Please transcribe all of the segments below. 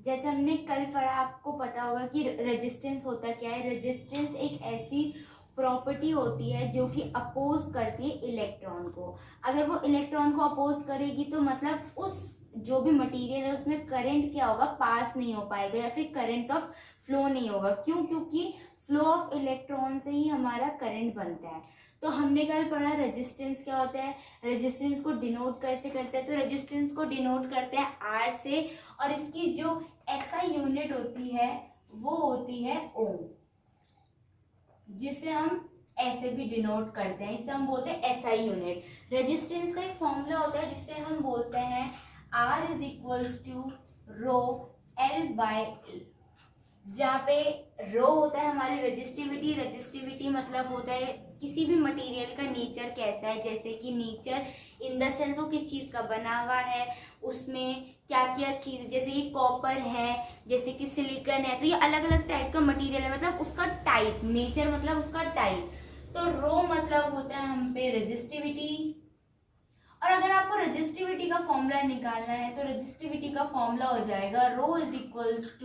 जैसे हमने कल पढ़ा, आपको पता होगा कि रेजिस्टेंस होता क्या है। रेजिस्टेंस एक ऐसी प्रॉपर्टी होती है जो कि अपोज करती है इलेक्ट्रॉन को। अगर वो इलेक्ट्रॉन को अपोज करेगी तो मतलब उस जो भी मटेरियल है उसमें करंट क्या होगा, पास नहीं हो पाएगा, या फिर करंट ऑफ फ्लो नहीं होगा। क्यों? क्योंकि फ्लो ऑफ इलेक्ट्रॉन से ही हमारा करंट बनता है। तो हमने कल पढ़ा रेजिस्टेंस क्या होता है, रेजिस्टेंस को डिनोट कैसे करते हैं। तो रेजिस्टेंस को डिनोट करते हैं आर से, और इसकी जो एसआई यूनिट होती है वो होती है ओम, जिसे हम ऐसे भी डिनोट करते हैं, इसे हम बोलते हैं एसआई यूनिट। रेजिस्टेंस का एक फॉर्मूला होता है जिससे हम बोलते हैं R is equals to rho L by A, जहाँ पे रो होता है हमारी रेजिस्टिविटी। रेजिस्टिविटी मतलब होता है किसी भी मटेरियल का नेचर कैसा है, जैसे कि नेचर इन द सेंस वो किस चीज का बना हुआ है, उसमें क्या क्या चीज, जैसे कि कॉपर है, जैसे कि सिलिकॉन है, तो ये अलग अलग टाइप का मटेरियल है, मतलब उसका टाइप, नेचर मतलब उसका टाइप। तो रो मतलब होता है हम पे रेजिस्टिविटी। और अगर आपको रेजिस्टिविटी का फॉर्मूला निकालना है तो रेजिस्टिविटी का फॉर्मूला हो जाएगा rho is equals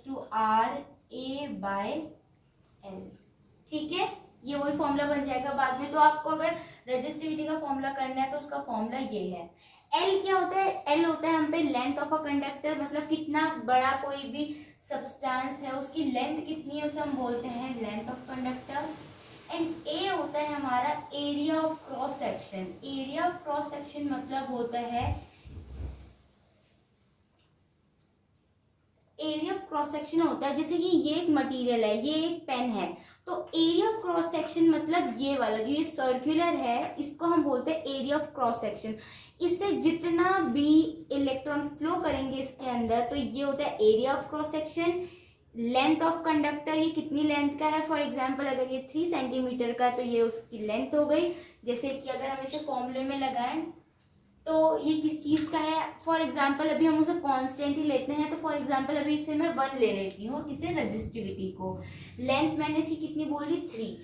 to R A by L. ठीक है, ये वही फॉर्मूला बन जाएगा बाद में। तो आपको अगर रेजिस्टिविटी का फॉर्मूला करना है तो उसका फॉर्मूला ये है। एल क्या होता है? एल होता है हम पे लेंथ ऑफ अ कंडक्टर, मतलब कितना बड़ा कोई भी सब्सटेंस है उसकी लेंथ कितनी है उसे हम बोलते हैं लेंथ ऑफ कंडक्टर। एंड ए होता है हमारा area of cross section. Area of cross section मतलब होता है, एरिया ऑफ क्रॉस सेक्शन होता है, जैसे कि ये एक मटेरियल है, ये एक पेन है, तो एरिया ऑफ क्रॉस सेक्शन मतलब ये वाला जो ये सर्कुलर है इसको हम बोलते हैं एरिया ऑफ क्रॉस सेक्शन। इससे जितना भी इलेक्ट्रॉन फ्लो करेंगे इसके अंदर तो ये होता है area of cross section. Length of conductor, ये कितनी लेंथ का है, फॉर एग्जाम्पल अगर ये 3 सेंटीमीटर का तो ये उसकी लेंथ हो गई। जैसे कि अगर हम इसे फॉर्मूले में लगाएं तो ये किस चीज का है, फॉर एग्जाम्पल अभी हम उसे कांस्टेंट ही लेते हैं, तो फॉर एग्जाम्पल अभी इसे मैं 1 ले लेती हूँ, किसे, रेजिस्टिविटी को। लेंथ मैंने इसकी कितनी बोली, 3।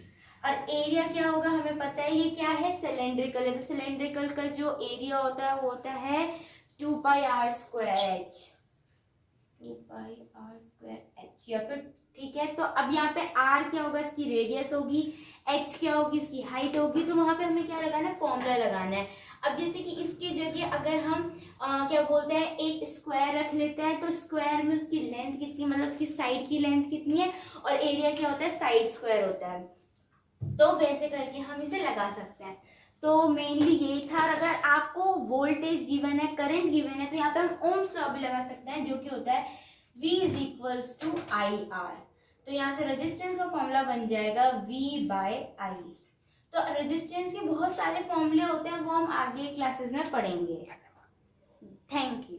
और एरिया क्या होगा हमें पता है, ये क्या है, सिलेंड्रिकल है, तो सिलेंड्रिकल का जो एरिया होता है वो होता है 2πr²h, 2πr²h, या फिर ठीक है। तो अब यहाँ पे r क्या होगा, इसकी रेडियस होगी, h क्या होगी, इसकी हाइट होगी, तो वहां पे हमें क्या लगाना है, फॉर्मूला लगाना है। अब जैसे कि इसकी जगह अगर हम क्या बोलते हैं एक स्क्वायर रख लेते हैं, तो स्क्वायर में उसकी लेंथ कितनी, मतलब उसकी साइड की लेंथ कितनी है, और एरिया क्या होता है, साइड स्क्वायर होता है। तो वैसे करके हम इसे लगा सकते हैं। तो मेनली यही था। और अगर आपको वोल्टेज गिवन है, करंट गिवन है, तो यहाँ पे हम ओम्स लॉ भी लगा सकते हैं, जो कि होता है V is equals to IR। तो यहाँ से रेजिस्टेंस का फॉर्मूला बन जाएगा V बाय I। तो रेजिस्टेंस के बहुत सारे फॉर्मूले होते हैं, वो हम आगे क्लासेस में पढ़ेंगे। Thank you.